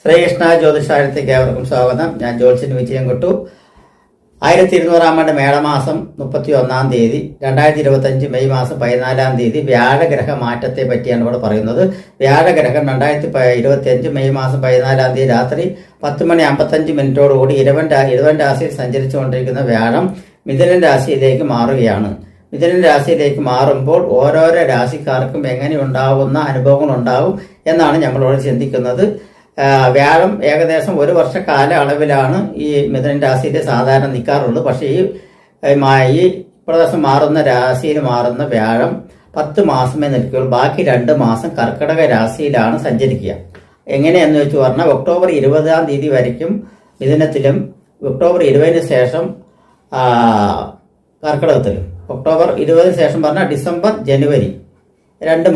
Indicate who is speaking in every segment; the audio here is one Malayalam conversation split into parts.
Speaker 1: ശ്രീകൃഷ്ണ ജ്യോതിഷാലയത്തേക്ക് ഏവർക്കും സ്വാഗതം. ഞാൻ ജ്യോത്സ്യൻ വിജയം കൊട്ടു. 1200 ആണ്ട് മേടമാസം 31 തീയതി 2025 മെയ് മാസം 14 തീയതി വ്യാഴഗ്രഹ മാറ്റത്തെ പറ്റിയാണ് ഇവിടെ പറയുന്നത്. വ്യാഴഗ്രഹം 2025 മെയ് മാസം 14 തീയതി രാത്രി 10:55 ഇലവൻ രാശിയിൽ സഞ്ചരിച്ചുകൊണ്ടിരിക്കുന്ന വ്യാഴം മിഥുനൻ രാശിയിലേക്ക് മാറുകയാണ്. മിഥുനൻ രാശിയിലേക്ക് മാറുമ്പോൾ ഓരോരോ രാശിക്കാർക്കും എങ്ങനെ ഉണ്ടാകുന്ന അനുഭവങ്ങൾ ഉണ്ടാകും എന്നാണ് നമ്മളോട് ചിന്തിക്കുന്നത്. വ്യാഴം ഏകദേശം 1 വർഷ കാലയളവിലാണ് ഈ മിഥുനൻ രാശിയിൽ സാധാരണ നിൽക്കാറുള്ളത്. പക്ഷേ ഈ പ്രദേശം മാറുന്ന രാശിയിൽ മാറുന്ന വ്യാഴം 10 മാസമേ നിൽക്കുകയുള്ളൂ. ബാക്കി 2 മാസം കർക്കിടക രാശിയിലാണ് സഞ്ചരിക്കുക. എങ്ങനെയെന്ന് വെച്ച് പറഞ്ഞാൽ ഒക്ടോബർ 20 തീയതി വരയ്ക്കും മിഥുനത്തിലും ഒക്ടോബർ 20 ശേഷം കർക്കിടകത്തിലും. ഒക്ടോബർ 20 ശേഷം പറഞ്ഞാൽ ഡിസംബർ ജനുവരി 2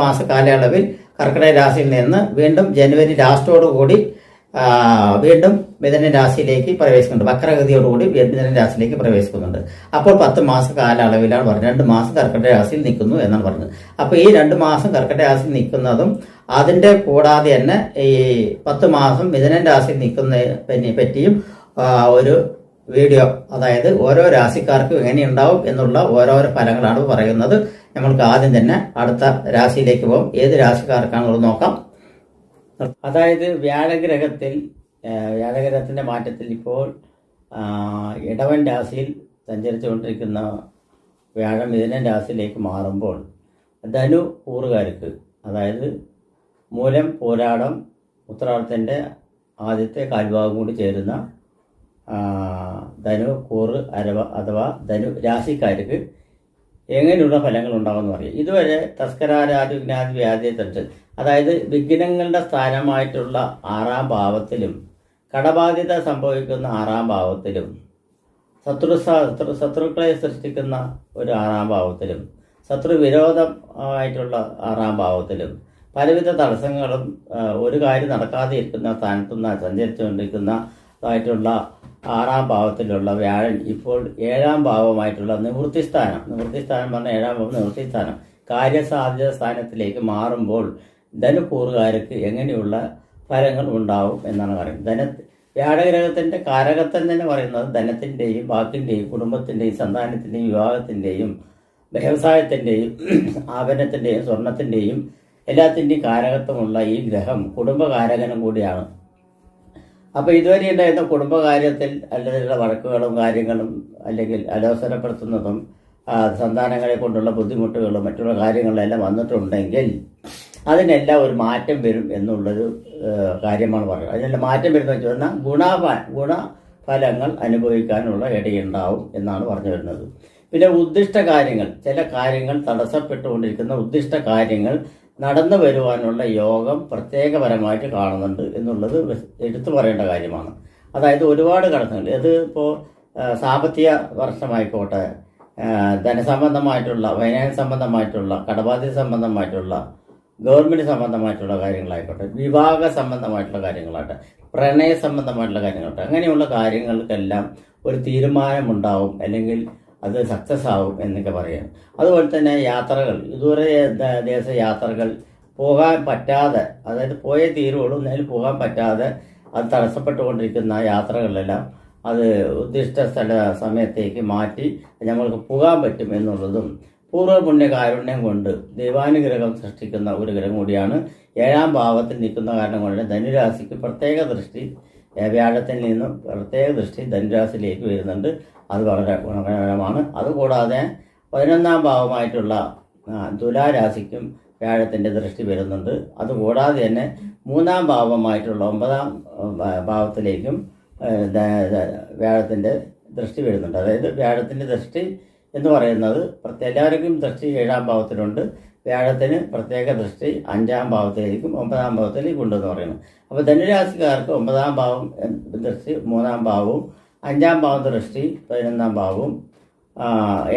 Speaker 1: മാസ കാലയളവിൽ കർക്കിടക രാശിയിൽ നിന്ന് വീണ്ടും ജനുവരി ലാസ്റ്റോടുകൂടി വീണ്ടും മിഥുനൻ രാശിയിലേക്ക് പ്രവേശിക്കുന്നുണ്ട്. വക്രഗതിയോടുകൂടി മിഥുനൻ രാശിയിലേക്ക് പ്രവേശിക്കുന്നുണ്ട്. അപ്പോൾ 10 മാസ കാലയളവിലാണ് പറഞ്ഞത്. 2 മാസം കർക്കിടക രാശിയിൽ നിൽക്കുന്നു എന്നാണ് പറഞ്ഞത്. അപ്പോൾ ഈ 2 മാസം കർക്കിടക രാശിയിൽ നിൽക്കുന്നതും അതിൻ്റെ കൂടാതെ തന്നെ ഈ 10 മാസം മിഥുനൻ രാശിയിൽ നിൽക്കുന്നതിനെ പറ്റിയും ഒരു വീഡിയോ, അതായത് ഓരോ രാശിക്കാർക്കും എങ്ങനെയുണ്ടാവും എന്നുള്ള ഓരോരോ ഫലങ്ങളാണ് പറയുന്നത്. നമ്മൾക്ക് ആദ്യം തന്നെ അടുത്ത രാശിയിലേക്ക് പോകും. ഏത് രാശിക്കാർക്കാണെന്നുള്ളത് നോക്കാം. അതായത് വ്യാഴഗ്രഹത്തിന്റെ മാറ്റത്തിൽ ഇപ്പോൾ ഇടവൻ രാശിയിൽ സഞ്ചരിച്ചുകൊണ്ടിരിക്കുന്ന വ്യാഴം മിഥുനൻ രാശിയിലേക്ക് മാറുമ്പോൾ ധനു കൂറുകാർക്ക്, അതായത് മൂലം, പോരാടം, ഉത്രാടത്തിൻ്റെ ആദ്യത്തെ കാൽഭാഗം കൂടി ചേരുന്ന ധനു കൂറ് അഥവാ ധനു രാശിക്കാർക്ക് എങ്ങനെയുള്ള ഫലങ്ങൾ ഉണ്ടാകുമെന്ന് പറയും. ഇതുവരെ തസ്കരാരാജു വിഘ്നാദി വ്യാധിയെ തെറ്റ്, അതായത് വിഘ്നങ്ങളുടെ സ്ഥാനമായിട്ടുള്ള 6ാം ഭാവത്തിലും കടബാധ്യത സംഭവിക്കുന്ന 6ാം ഭാവത്തിലും ശത്രുക്കളെ സൃഷ്ടിക്കുന്ന ഒരു 6ാം ഭാവത്തിലും ശത്രുവിരോധമായിട്ടുള്ള 6ാം ഭാവത്തിലും പലവിധ തടസ്സങ്ങളും ഒരു കാര്യം നടക്കാതെ ഇരിക്കുന്ന സ്ഥാനത്തുനിന്ന് സഞ്ചരിച്ചുകൊണ്ടിരിക്കുന്നതായിട്ടുള്ള 6ാം ഭാവത്തിലുള്ള വ്യാഴൻ ഇപ്പോൾ 7ാം ഭാവമായിട്ടുള്ള നിവൃത്തിസ്ഥാനം പറഞ്ഞാൽ 7ാം ഭാവം നിവൃത്തിസ്ഥാനം കാര്യസാധ്യത സ്ഥാനത്തിലേക്ക് മാറുമ്പോൾ ധനുക്കൂറുകാർക്ക് എങ്ങനെയുള്ള ഫലങ്ങൾ ഉണ്ടാവും എന്നാണ് പറയുന്നത്. വ്യാഴഗ്രഹത്തിൻ്റെ കാരകത്വം തന്നെ പറയുന്നത് ധനത്തിൻ്റെയും വാക്കിൻ്റെയും കുടുംബത്തിൻ്റെയും സന്താനത്തിൻ്റെയും വിവാഹത്തിൻ്റെയും വ്യവസായത്തിൻ്റെയും ആഭരണത്തിൻ്റെയും സ്വർണത്തിൻ്റെയും എല്ലാത്തിൻ്റെയും കാരകത്വമുള്ള ഈ ഗ്രഹം കുടുംബകാരകനും കൂടിയാണ്. അപ്പോൾ ഇതുവരെ ഉണ്ടായിരുന്ന കുടുംബകാര്യത്തിൽ അല്ലെങ്കിൽ വഴക്കുകളും കാര്യങ്ങളും അല്ലെങ്കിൽ അലോസരപ്പെടുത്തുന്നതും സന്താനങ്ങളെ കൊണ്ടുള്ള ബുദ്ധിമുട്ടുകളും മറ്റുള്ള കാര്യങ്ങളെല്ലാം വന്നിട്ടുണ്ടെങ്കിൽ അതിനെല്ലാം ഒരു മാറ്റം വരും എന്നുള്ളൊരു കാര്യമാണ് പറയുന്നത്. അതിനെല്ലാം മാറ്റം വരുന്ന വെച്ച് പറഞ്ഞാൽ ഗുണഫലങ്ങൾ അനുഭവിക്കാനുള്ള ഇടയുണ്ടാവും എന്നാണ് പറഞ്ഞു വരുന്നത്. പിന്നെ ഉദ്ദിഷ്ട കാര്യങ്ങൾ, ചില കാര്യങ്ങൾ തടസ്സപ്പെട്ടുകൊണ്ടിരിക്കുന്ന ഉദ്ദിഷ്ട കാര്യങ്ങൾ നടന്നു വരുവാനുള്ള യോഗം പ്രത്യേകപരമായിട്ട് കാണുന്നുണ്ട് എന്നുള്ളത് എടുത്തു പറയേണ്ട കാര്യമാണ്. അതായത് ഒരുപാട് ഘടകങ്ങൾ, ഇത് ഇപ്പോൾ സാമ്പത്തിക വർഷമായിക്കോട്ടെ, ധനസംബന്ധമായിട്ടുള്ള, ഫൈനാൻസ് സംബന്ധമായിട്ടുള്ള, കടബാധ്യത സംബന്ധമായിട്ടുള്ള, ഗവൺമെൻറ് സംബന്ധമായിട്ടുള്ള കാര്യങ്ങളായിക്കോട്ടെ, വിവാഹ സംബന്ധമായിട്ടുള്ള കാര്യങ്ങളാകട്ടെ, പ്രണയ സംബന്ധമായിട്ടുള്ള കാര്യങ്ങളാകട്ടെ, അങ്ങനെയുള്ള കാര്യങ്ങൾക്കെല്ലാം ഒരു തീരുമാനമുണ്ടാവും, അല്ലെങ്കിൽ അത് സക്സസ് ആവും എന്നൊക്കെ പറയാം. അതുപോലെ തന്നെ യാത്രകൾ, ഇതുവരെ ദേശയാത്രകൾ പോകാൻ പറ്റാതെ, അതായത് പോയേ തീരുള്ളൂ എന്നാലും പോകാൻ പറ്റാതെ അത് തടസ്സപ്പെട്ടുകൊണ്ടിരിക്കുന്ന യാത്രകളെല്ലാം അത് ഉദ്ദിഷ്ട സമയത്തേക്ക് മാറ്റി നമ്മൾക്ക് പോകാൻ പറ്റും എന്നുള്ളതും പൂർവ്വപുണ്യ കാരുണ്യം കൊണ്ട് ദൈവാനുഗ്രഹം സൃഷ്ടിക്കുന്ന ഒരു ഗ്രഹം കൂടിയാണ്. 7ാം ഭാവത്തിൽ നിൽക്കുന്ന കാരണം കൊണ്ട് ധനുരാശിക്ക് പ്രത്യേക ദൃഷ്ടി, വ്യാഴത്തിൽ നിന്നും പ്രത്യേക ദൃഷ്ടി ധനുരാശിയിലേക്ക് വരുന്നുണ്ട്. അത് വളരെ ഗുണകരമാണ്. അതുകൂടാതെ 11ാം ഭാവമായിട്ടുള്ള തുലാരാശിക്കും വ്യാഴത്തിൻ്റെ ദൃഷ്ടി വരുന്നുണ്ട്. അതുകൂടാതെ തന്നെ 3ാം ഭാവമായിട്ടുള്ള 9ാം ഭാവത്തിലേക്കും വ്യാഴത്തിൻ്റെ ദൃഷ്ടി വരുന്നുണ്ട്. അതായത് വ്യാഴത്തിൻ്റെ ദൃഷ്ടി എന്ന് പറയുന്നത് എല്ലാവർക്കും ദൃഷ്ടി 7ാം ഭാവത്തിലുണ്ട്. വ്യാഴത്തിന് പ്രത്യേക ദൃഷ്ടി 5ാം ഭാവത്തിലേക്കും 9ാം ഭാവത്തിലേക്കും ഉണ്ടെന്ന് പറയുന്നത്. അപ്പോൾ ധനുരാശിക്കാർക്ക് 9ാം ഭാവം ദൃഷ്ടി 3ാം ഭാവവും, 5ാം ഭാവം ദൃഷ്ടി 11ാം ഭാവവും,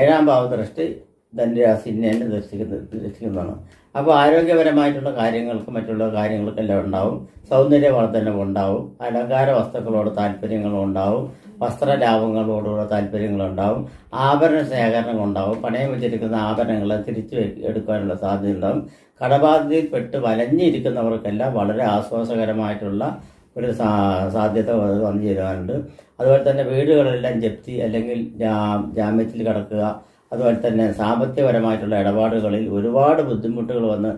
Speaker 1: 7ാം ഭാവം ദൃഷ്ടി ധനുരാശിനെ തന്നെ ദർശിക്കുന്നതാണ്. അപ്പോൾ ആരോഗ്യപരമായിട്ടുള്ള കാര്യങ്ങൾക്ക് മറ്റുള്ള കാര്യങ്ങൾക്കെല്ലാം ഉണ്ടാവും. സൗന്ദര്യവർദ്ധനവ് ഉണ്ടാവും. അലങ്കാര വസ്തുക്കളോട് താല്പര്യങ്ങളുണ്ടാവും. വസ്ത്രലാഭങ്ങളോടുള്ള താല്പര്യങ്ങളുണ്ടാവും. ആഭരണ ശേഖരണം ഉണ്ടാവും. പണയം വെച്ചിരിക്കുന്ന ആഭരണങ്ങൾ തിരിച്ചു എടുക്കാനുള്ള സാധ്യത ഉണ്ടാവും. കടബാധ്യതയിൽപ്പെട്ട് വലഞ്ഞിരിക്കുന്നവർക്കെല്ലാം വളരെ ആശ്വാസകരമായിട്ടുള്ള ഒരു സാധ്യത വന്നു ചേരുവാനുണ്ട്. അതുപോലെ തന്നെ വീടുകളെല്ലാം ജപ്തി അല്ലെങ്കിൽ ജാമ്യത്തിൽ കിടക്കുക, അതുപോലെ തന്നെ സാമ്പത്തികപരമായിട്ടുള്ള ഇടപാടുകളിൽ ഒരുപാട് ബുദ്ധിമുട്ടുകൾ വന്ന്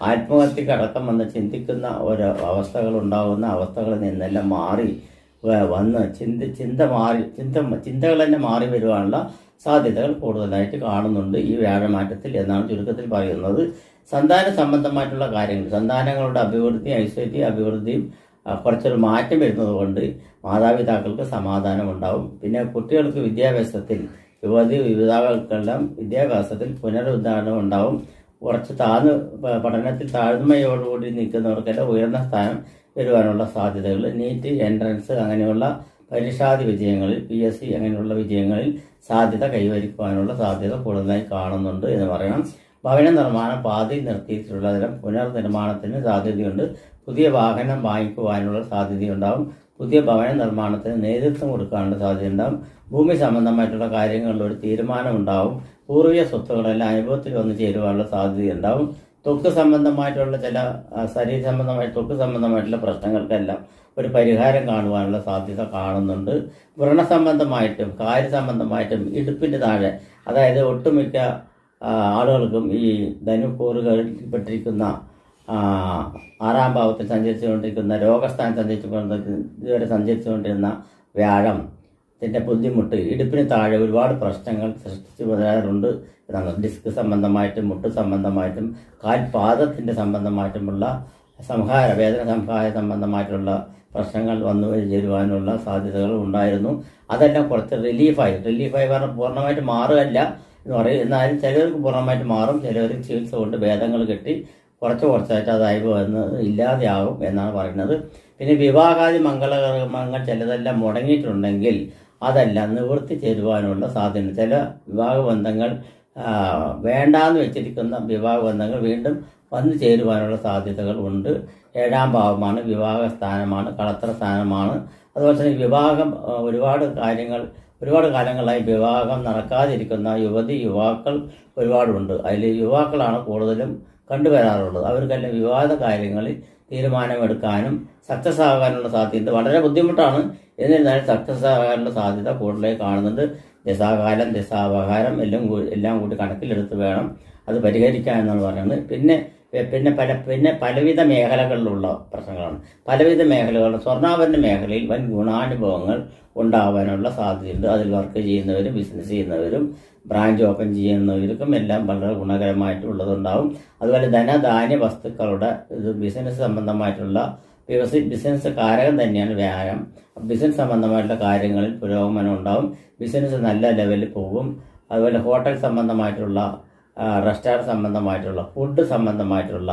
Speaker 1: ആത്മഹത്യക്കടക്കം വന്ന് ചിന്തിക്കുന്ന ഒരു അവസ്ഥകളുണ്ടാകുന്ന അവസ്ഥകളിൽ നിന്നെല്ലാം മാറി വന്ന് ചിന്തകൾ തന്നെ മാറി വരുവാനുള്ള സാധ്യതകൾ കൂടുതലായിട്ട് കാണുന്നുണ്ട് ഈ വ്യാഴമാറ്റത്തിൽ എന്നാണ് ചുരുക്കത്തിൽ പറയുന്നത്. സന്താന സംബന്ധമായിട്ടുള്ള കാര്യങ്ങൾ, സന്താനങ്ങളുടെ അഭിവൃദ്ധി, ഐശ്വര്യ അഭിവൃദ്ധിയും കുറച്ചൊരു മാറ്റം വരുന്നത് കൊണ്ട് മാതാപിതാക്കൾക്ക് സമാധാനം ഉണ്ടാവും. പിന്നെ കുട്ടികൾക്ക് വിദ്യാഭ്യാസത്തിൽ യുവതാക്കൾക്കെല്ലാം വിദ്യാഭ്യാസത്തിൽ പുനരുദ്ധാരണം ഉണ്ടാവും. കുറച്ച് പഠനത്തിൽ താഴ്മയോടുകൂടി നിൽക്കുന്നവർക്കെല്ലാം ഉയർന്ന സ്ഥാനം വരുവാനുള്ള സാധ്യതകൾ, നീറ്റ്, എൻട്രൻസ് അങ്ങനെയുള്ള പരീക്ഷാതി വിജയങ്ങളിൽ, PSC അങ്ങനെയുള്ള വിജയങ്ങളിൽ സാധ്യത കൈവരിക്കുവാനുള്ള സാധ്യത കൂടുതലായി കാണുന്നുണ്ട് എന്ന് പറയണം. ഭവന നിർമ്മാണം പാതിയിൽ നിർത്തിയിട്ടുള്ളതിലും പുനർനിർമ്മാണത്തിന് സാധ്യതയുണ്ട്. പുതിയ വാഹനം വാങ്ങിക്കുവാനുള്ള സാധ്യതയുണ്ടാവും. പുതിയ ഭവന നിർമ്മാണത്തിന് നേതൃത്വം കൊടുക്കാനുള്ള സാധ്യതയുണ്ടാവും. ഭൂമി സംബന്ധമായിട്ടുള്ള കാര്യങ്ങളിൽ ഒരു തീരുമാനമുണ്ടാവും. പൂർവ്വീയ സ്വത്തുക്കളെല്ലാം അനുഭവത്തിൽ വന്നു ചേരുവാനുള്ള സാധ്യതയുണ്ടാവും. ത്വക്ക് സംബന്ധമായിട്ടുള്ള ചില ശരീര സംബന്ധമായ ത്വക്ക് സംബന്ധമായിട്ടുള്ള പ്രശ്നങ്ങൾക്കെല്ലാം ഒരു പരിഹാരം കാണുവാനുള്ള സാധ്യത കാണുന്നുണ്ട്. വ്രണ സംബന്ധമായിട്ടും കാര്യസംബന്ധമായിട്ടും ഇടുപ്പിൻ്റെ താഴെ, അതായത് ഒട്ടുമിക്ക ആളുകൾക്കും ഈ ധനുക്കൂറുകളിൽപ്പെട്ടിരിക്കുന്ന 6ാം ഭാവത്തിൽ സഞ്ചരിച്ചുകൊണ്ടിരിക്കുന്ന രോഗസ്ഥാനം ഇതുവരെ സഞ്ചരിച്ചുകൊണ്ടിരുന്ന വ്യാഴം ബുദ്ധിമുട്ട് ഇടുപ്പിന് താഴെ ഒരുപാട് പ്രശ്നങ്ങൾ സൃഷ്ടിച്ചു വരാറുണ്ട് എന്നാണ്. ഡിസ്ക് സംബന്ധമായിട്ടും മുട്ട് സംബന്ധമായിട്ടും കാൽപാദത്തിൻ്റെ സംബന്ധമായിട്ടുമുള്ള വേദന സംഹാര സംബന്ധമായിട്ടുള്ള പ്രശ്നങ്ങൾ വന്നു ചേരുവാനുള്ള സാധ്യതകൾ ഉണ്ടായിരുന്നു. അതെല്ലാം കുറച്ച് റിലീഫായി പറഞ്ഞാൽ പൂർണ്ണമായിട്ട് മാറുകയല്ല എന്ന് പറയും. എന്നാലും ചിലവർക്ക് പൂർണ്ണമായിട്ട് മാറും, ചിലവർക്ക് ചികിത്സ കൊണ്ട് ഭേദങ്ങൾ കിട്ടി കുറച്ചായിട്ട് അതായി ഇല്ലാതെയാകും എന്നാണ് പറയുന്നത്. പിന്നെ വിവാഹാദി മംഗളകർമ്മങ്ങൾ ചിലതെല്ലാം മുടങ്ങിയിട്ടുണ്ടെങ്കിൽ അതെല്ലാം നിവൃത്തി ചേരുവാനുള്ള സാധ്യത. ചില വിവാഹബന്ധങ്ങൾ വേണ്ടാന്ന് വെച്ചിരിക്കുന്ന വിവാഹബന്ധങ്ങൾ വീണ്ടും വന്നു ചേരുവാനുള്ള സാധ്യതകൾ ഉണ്ട്. 7ാം ഭാവമാണ്, വിവാഹ സ്ഥാനമാണ്, കളത്ര സ്ഥാനമാണ്. അതുപോലെ തന്നെ വിവാഹം ഒരുപാട് കാലങ്ങളായി വിവാഹം നടക്കാതിരിക്കുന്ന യുവാക്കൾ ഒരുപാടുണ്ട്. അതിൽ യുവാക്കളാണ് കൂടുതലും കണ്ടുവരാറുള്ളത്. അവർക്കെല്ലാം വിവാഹ കാര്യങ്ങളിൽ തീരുമാനമെടുക്കാനും സക്സസ് ആകാനുള്ള സാധ്യത വളരെ ബുദ്ധിമുട്ടാണ്. എന്നിരുന്നാലും സക്സസ് ആകാനുള്ള സാധ്യത കൂടുതലായി കാണുന്നുണ്ട്. ദശാകാലം, ദശാപഹാരം എല്ലാം കൂടി കണക്കിലെടുത്ത് വേണം അത് പരിഹരിക്കാൻ എന്നാണ് പറയുന്നത്. പിന്നെ പലവിധ മേഖലകളിലുള്ള പ്രശ്നങ്ങളാണ്. പലവിധ മേഖലകളുടെ സ്വർണ്ണാഭരണ മേഖലയിൽ വൻ ഗുണാനുഭവങ്ങൾ ഉണ്ടാവാനുള്ള സാധ്യതയുണ്ട്. അതിൽ വർക്ക് ചെയ്യുന്നവരും ബിസിനസ് ചെയ്യുന്നവരും ബ്രാഞ്ച് ഓപ്പൺ ചെയ്യുന്നവർക്കും എല്ലാം വളരെ ഗുണകരമായിട്ടുള്ളതുണ്ടാവും. അതുപോലെ ധനധാന്യ വസ്തുക്കളുടെ ബിസിനസ് സംബന്ധമായിട്ടുള്ള ബിസിനസ് കാരകം തന്നെയാണ് വ്യാഴം. ബിസിനസ് സംബന്ധമായിട്ടുള്ള കാര്യങ്ങളിൽ പുരോഗമനം ഉണ്ടാവും. ബിസിനസ് നല്ല ലെവലിൽ പോകും. അതുപോലെ ഹോട്ടൽ സംബന്ധമായിട്ടുള്ള, റെസ്റ്റോറൻറ്റ് സംബന്ധമായിട്ടുള്ള, ഫുഡ് സംബന്ധമായിട്ടുള്ള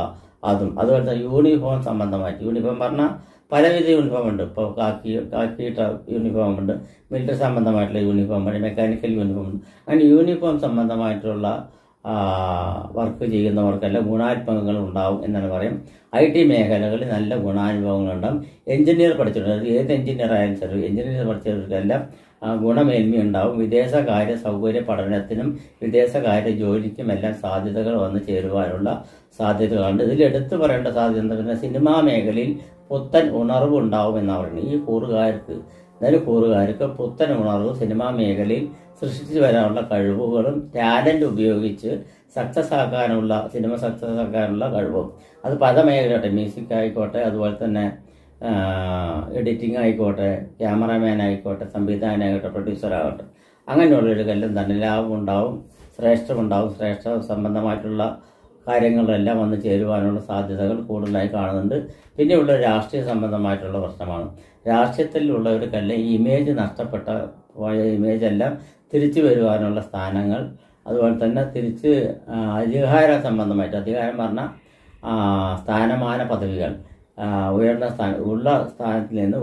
Speaker 1: അതും, അതുപോലെ തന്നെ യൂണിഫോം സംബന്ധമായിട്ട്, യൂണിഫോം പറഞ്ഞാൽ പലവിധ യൂണിഫോം ഉണ്ട്. ഇപ്പോൾ കാക്കി യൂണിഫോം ഉണ്ട്, മിലിറ്ററി സംബന്ധമായിട്ടുള്ള യൂണിഫോം ഉണ്ട്, മെക്കാനിക്കൽ യൂണിഫോം ഉണ്ട്. അങ്ങനെ യൂണിഫോം സംബന്ധമായിട്ടുള്ള വർക്ക് ചെയ്യുന്നവർക്കെല്ലാം ഗുണാനുഭവങ്ങൾ ഉണ്ടാവും എന്നാണ് പറയും. IT മേഖലകളിൽ നല്ല ഗുണാനുഭവങ്ങളുണ്ടാകും. എഞ്ചിനീയർ പഠിച്ചിട്ടുണ്ട്, ഏത് എഞ്ചിനീയർ ആയാലും ശരി, എഞ്ചിനീയർ പഠിച്ചവർക്കെല്ലാം ഗുണമേന്മയുണ്ടാവും. വിദേശകാര്യ സൗകര്യ പഠനത്തിനും വിദേശകാര്യ ജോലിക്കും എല്ലാം സാധ്യതകൾ വന്നു ചേരുവാനുള്ള സാധ്യതകളുണ്ട്. ഇതിൽ എടുത്തു പറയേണ്ട സാധ്യത എന്താ പറഞ്ഞാൽ സിനിമാ മേഖലയിൽ പുത്തൻ ഉണർവ് ഉണ്ടാവും എന്നാണ് പറയുന്നത്. ഈ കൂറുകാർക്ക് പുത്തൻ ഉണർവ് സിനിമാ മേഖലയിൽ സൃഷ്ടിച്ചു വരാനുള്ള കഴിവുകളും ടാലൻ്റ് ഉപയോഗിച്ച് സിനിമ സക്സസ് ആക്കാനുള്ള കഴിവും, അത് പല മേഖലയാട്ടെ, മ്യൂസിക് ആയിക്കോട്ടെ, അതുപോലെ തന്നെ എഡിറ്റിംഗ് ആയിക്കോട്ടെ, ക്യാമറാമാൻ ആയിക്കോട്ടെ, സംവിധായകനായിക്കോട്ടെ, പ്രൊഡ്യൂസറാകട്ടെ, അങ്ങനെയുള്ളവർക്കെല്ലാം ധനലാഭം ഉണ്ടാവും, ശ്രേഷ്ഠമുണ്ടാവും. ശ്രേഷ്ഠ സംബന്ധമായിട്ടുള്ള കാര്യങ്ങളെല്ലാം വന്ന് ചേരുവാനുള്ള സാധ്യതകൾ കൂടുതലായി കാണുന്നുണ്ട്. പിന്നെയുള്ള രാഷ്ട്രീയ സംബന്ധമായിട്ടുള്ള പ്രശ്നമാണ്. രാഷ്ട്രീയത്തിലുള്ളവർക്കെല്ലാം ഈ ഇമേജ് നഷ്ടപ്പെട്ട ഇമേജെല്ലാം തിരിച്ചു വരുവാനുള്ള സ്ഥാനങ്ങൾ, അതുപോലെ തന്നെ തിരിച്ച് അധികാര സംബന്ധമായിട്ട്, അധികാരം പറഞ്ഞാൽ സ്ഥാനമാന പദവികൾ, ഉള്ള സ്ഥാനത്തിൽ നിന്ന്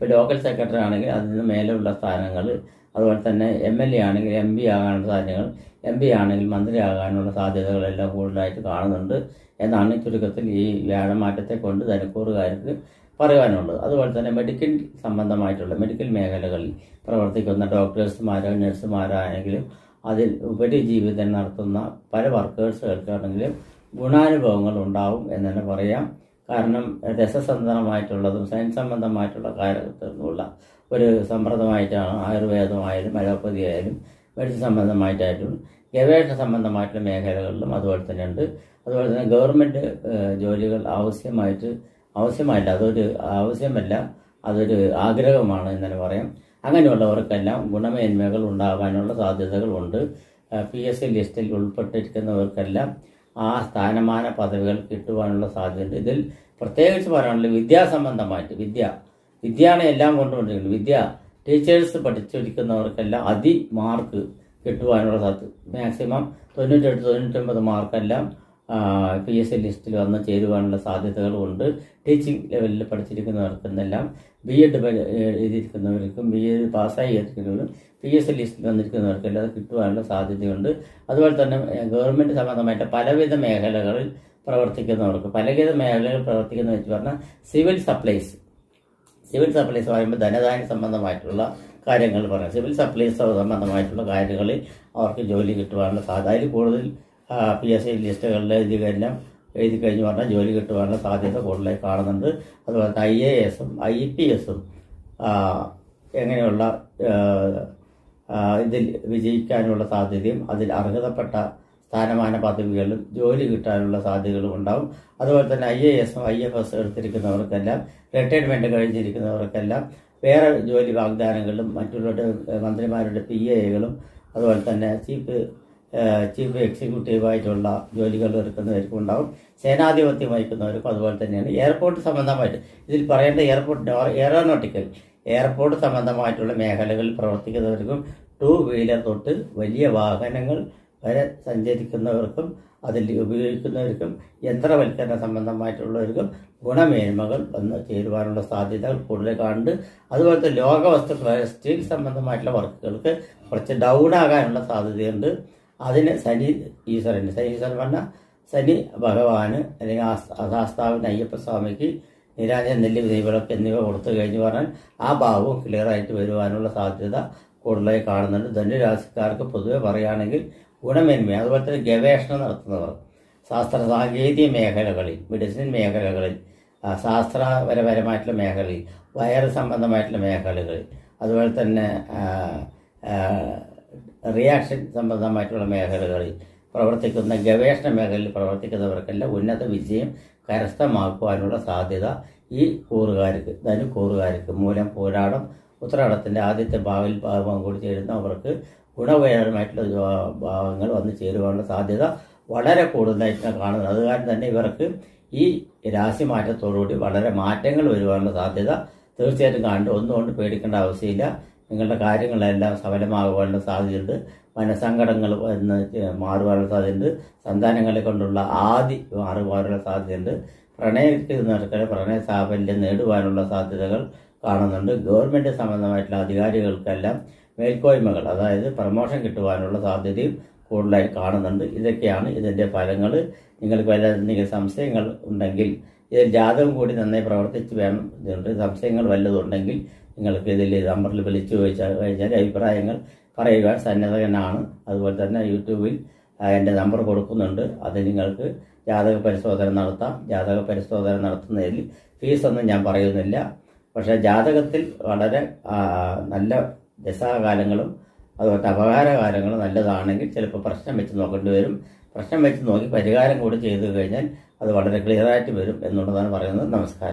Speaker 1: ഇപ്പോൾ ലോക്കൽ സെക്രട്ടറി ആണെങ്കിൽ അതിന് മേലെയുള്ള സ്ഥാനങ്ങൾ, അതുപോലെ തന്നെ MLA ആണെങ്കിൽ MP ആകാനുള്ള സാധ്യതകൾ, MP ആണെങ്കിൽ മന്ത്രി ആകാനുള്ള സാധ്യതകളെല്ലാം കൂടുതലായിട്ട് കാണുന്നുണ്ട് എന്നാണ് ചുരുക്കത്തിൽ ഈ വ്യാഴമാറ്റത്തെ കൊണ്ട് ധനക്കൂറുകാർക്ക് പറയുവാനുള്ളത്. അതുപോലെ തന്നെ മെഡിക്കൽ മേഖലകളിൽ പ്രവർത്തിക്കുന്ന ഡോക്ടേഴ്സുമാരോ നഴ്സുമാരാണെങ്കിലും അതിൽ ഉപരിജീവിതം നടത്തുന്ന പല വർക്കേഴ്സുകൾക്കാണെങ്കിലും ഗുണാനുഭവങ്ങൾ ഉണ്ടാവും എന്ന് തന്നെ പറയാം. കാരണം രസസന്ധനമായിട്ടുള്ളതും സയൻസ് സംബന്ധമായിട്ടുള്ള കാര്യത്തിലുള്ള ഒരു സമ്പ്രദമായിട്ടാണ് ആയുർവേദമായാലും അലോപ്പതി ആയാലും മെഡിസിൻ സംബന്ധമായിട്ടായിട്ടും ഗവേഷണ സംബന്ധമായിട്ടുള്ള മേഖലകളിലും അതുപോലെ തന്നെ ഉണ്ട്. അതുപോലെ തന്നെ ഗവൺമെൻറ് ജോലികൾ ആവശ്യമല്ല, അതൊരു ആവശ്യമല്ല, അതൊരു ആഗ്രഹമാണ് എന്ന് തന്നെ പറയാം. അങ്ങനെയുള്ളവർക്കെല്ലാം ഗുണമേന്മകൾ ഉണ്ടാകാനുള്ള സാധ്യതകളുണ്ട്. PSC ലിസ്റ്റിൽ ഉൾപ്പെട്ടിരിക്കുന്നവർക്കെല്ലാം ആ സ്ഥാനമാന പദവികൾ കിട്ടുവാനുള്ള സാധ്യതയുണ്ട്. ഇതിൽ പ്രത്യേകിച്ച് പറയാനുള്ളത് വിദ്യാസംബന്ധമായിട്ട് വിദ്യയാണ് എല്ലാം കൊണ്ടുകൊണ്ടിരിക്കുന്നത്. ടീച്ചേഴ്സ് പഠിച്ചിരിക്കുന്നവർക്കെല്ലാം മാർക്ക് കിട്ടുവാനുള്ള സാധ്യത, മാക്സിമം 98-99 മാർക്കെല്ലാം PSC ലിസ്റ്റിൽ വന്ന് ചേരുവാനുള്ള സാധ്യതകളുണ്ട്. ടീച്ചിങ് ലെവലിൽ പഠിച്ചിരിക്കുന്നവർക്കെല്ലാം BEd എഴുതിയിരിക്കുന്നവർക്കും BEd പാസ്സായി എത്തിക്കുന്നവരും PSC ലിസ്റ്റിൽ വന്നിരിക്കുന്നവർക്കെല്ലാം അത് കിട്ടുവാനുള്ള സാധ്യതയുണ്ട്. അതുപോലെ തന്നെ ഗവൺമെൻറ് സംബന്ധമായിട്ട് പലവിധ മേഖലകളിൽ പ്രവർത്തിക്കുന്നവർക്ക് വെച്ച് പറഞ്ഞാൽ സിവിൽ സപ്ലൈസ് പറയുമ്പോൾ ധനധാന്യ സംബന്ധമായിട്ടുള്ള കാര്യങ്ങൾ പറയാം. സിവിൽ സപ്ലൈസ് സംബന്ധമായിട്ടുള്ള കാര്യങ്ങളിൽ അവർക്ക് ജോലി കിട്ടുവാനുള്ള സാധ്യത, അതിൽ കൂടുതൽ PSC ലിസ്റ്റുകളിൽ ഇതെല്ലാം എഴുതി കഴിഞ്ഞ് പറഞ്ഞാൽ ജോലി കിട്ടുവാനുള്ള സാധ്യത കൂടുതലായി കാണുന്നുണ്ട്. അതുപോലെ തന്നെ IAS-ഉം IPS-ഉം എങ്ങനെയുള്ള ഇതിൽ വിജയിക്കാനുള്ള സാധ്യതയും അതിൽ അർഹതപ്പെട്ട സ്ഥാനമാന പദവികളിലും ജോലി കിട്ടാനുള്ള സാധ്യതകളും ഉണ്ടാവും. അതുപോലെ തന്നെ IAS-ഉം IFS എടുത്തിരിക്കുന്നവർക്കെല്ലാം റിട്ടയർമെൻറ്റ് കഴിഞ്ഞിരിക്കുന്നവർക്കെല്ലാം വേറെ ജോലി വാഗ്ദാനങ്ങളും മറ്റുള്ള മന്ത്രിമാരുടെ PAകളും അതുപോലെ തന്നെ ചീഫ് എക്സിക്യൂട്ടീവായിട്ടുള്ള ജോലികൾ എടുക്കുന്നവർക്കും ഉണ്ടാവും. സേനാധിപത്യം വഹിക്കുന്നവർക്കും അതുപോലെ തന്നെയാണ്. എയർപോർട്ട് സംബന്ധമായിട്ട് ഇതിൽ പറയേണ്ട എയർപോർട്ട് സംബന്ധമായിട്ടുള്ള മേഖലകളിൽ പ്രവർത്തിക്കുന്നവർക്കും 2 വീലർ തൊട്ട് വലിയ വാഹനങ്ങൾ വരെ സഞ്ചരിക്കുന്നവർക്കും അതിൽ ഉപയോഗിക്കുന്നവർക്കും യന്ത്രവൽക്കരണ സംബന്ധമായിട്ടുള്ളവർക്കും ഗുണമേന്മകൾ വന്ന് ചേരുവാനുള്ള സാധ്യതകൾ കൂടുതൽ കാണുന്നുണ്ട്. അതുപോലത്തെ ലോകവസ്തു സ്റ്റീൽ സംബന്ധമായിട്ടുള്ള വർക്കുകൾക്ക് കുറച്ച് ഡൗൺ ആകാനുള്ള സാധ്യതയുണ്ട്. അതിന് ശനി പറഞ്ഞാൽ ശനി ഭഗവാന് അല്ലെങ്കിൽ ശാസ്താവിന് അയ്യപ്പസ്വാമിക്ക് നീരാഞ്ജന നെല്ലി ദൈവവിളക്ക് എന്നിവ കൊടുത്തു കഴിഞ്ഞ് പറഞ്ഞാൽ ആ ഭാവവും ക്ലിയറായിട്ട് വരുവാനുള്ള സാധ്യത കൂടുതലായി കാണുന്നുണ്ട്. ധനുരാശിക്കാർക്ക് പൊതുവെ പറയുകയാണെങ്കിൽ ഗുണമേന്മ, അതുപോലെ തന്നെ ഗവേഷണം നടത്തുന്നവർ ശാസ്ത്ര സാങ്കേതിക മേഖലകളിൽ, മെഡിസിൻ മേഖലകളിൽ, ശാസ്ത്രപരമായിട്ടുള്ള മേഖലയിൽ, വയറ് സംബന്ധമായിട്ടുള്ള മേഖലകളിൽ, അതുപോലെ തന്നെ റിയാക്ഷൻ സംബന്ധമായിട്ടുള്ള മേഖലകളിൽ പ്രവർത്തിക്കുന്ന ഗവേഷണ മേഖലയിൽ പ്രവർത്തിക്കുന്നവർക്കെല്ലാം ഉന്നത വിജയം കരസ്ഥമാക്കുവാനുള്ള സാധ്യത ഈ ധനുക്കൂറുകാർക്ക് മൂലം പോരാടം ഉത്രാടത്തിൻ്റെ ആദ്യത്തെ ഭാവം കൂടി ചേരുന്നവർക്ക് ഗുണപരമായിട്ടുള്ള ഭാവങ്ങൾ വന്ന് ചേരുവാനുള്ള സാധ്യത വളരെ കൂടുതലായിട്ടാണ് കാണുന്നത്. അത് കാരണം തന്നെ ഇവർക്ക് ഈ രാശി മാറ്റത്തോടുകൂടി വളരെ മാറ്റങ്ങൾ വരുവാനുള്ള സാധ്യത തീർച്ചയായിട്ടും കാണുന്നുണ്ട്. ഒന്നുകൊണ്ട് പേടിക്കേണ്ട ആവശ്യമില്ല. നിങ്ങളുടെ കാര്യങ്ങളെല്ലാം സഫലമാകുവാനുള്ള സാധ്യതയുണ്ട്. മനസ്സങ്കടങ്ങൾ മാറുവാനുള്ള സാധ്യതയുണ്ട്. സന്താനങ്ങളെ കൊണ്ടുള്ള മാറുവാനുള്ള സാധ്യതയുണ്ട്. പ്രണയ സാഫല്യം നേടുവാനുള്ള സാധ്യതകൾ കാണുന്നുണ്ട്. ഗവൺമെൻറ് സംബന്ധമായിട്ടുള്ള അധികാരികൾക്കെല്ലാം മേൽക്കോയ്മകൾ, അതായത് പ്രമോഷൻ കിട്ടുവാനുള്ള സാധ്യതയും കൂടുതലായി കാണുന്നുണ്ട്. ഇതൊക്കെയാണ് ഇതിൻ്റെ ഫലങ്ങൾ. നിങ്ങൾക്ക് വല്ല സംശയങ്ങൾ ഉണ്ടെങ്കിൽ, ഇതിൽ ജാതകം കൂടി നന്നായി പ്രവർത്തിച്ച് വേണം. ഇതുണ്ട് സംശയങ്ങൾ വല്ലതുണ്ടെങ്കിൽ നിങ്ങൾക്ക് ഇതിൽ നമ്പറിൽ വിളിച്ചു കഴിഞ്ഞാൽ അഭിപ്രായങ്ങൾ പറയുവാൻ സന്നദ്ധനാണ്. അതുപോലെ തന്നെ യൂട്യൂബിൽ എൻ്റെ നമ്പർ കൊടുക്കുന്നുണ്ട്. അത് നിങ്ങൾക്ക് ജാതക പരിശോധന നടത്താം. ജാതക പരിശോധന നടത്തുന്നതിൽ ഫീസൊന്നും ഞാൻ പറയുന്നില്ല. പക്ഷേ ജാതകത്തിൽ വളരെ നല്ല ദശാകാലങ്ങളും അതുപോലെ അപകാരകാലങ്ങളും നല്ലതാണെങ്കിൽ ചിലപ്പോൾ പ്രശ്നം വെച്ച് നോക്കേണ്ടി വരും. പ്രശ്നം വെച്ച് നോക്കി പരിഹാരം കൂടി ചെയ്തു കഴിഞ്ഞാൽ അത് വളരെ ക്ലിയറായിട്ട് വരും എന്നുള്ളതാണ് പറയുന്നത്. നമസ്കാരം.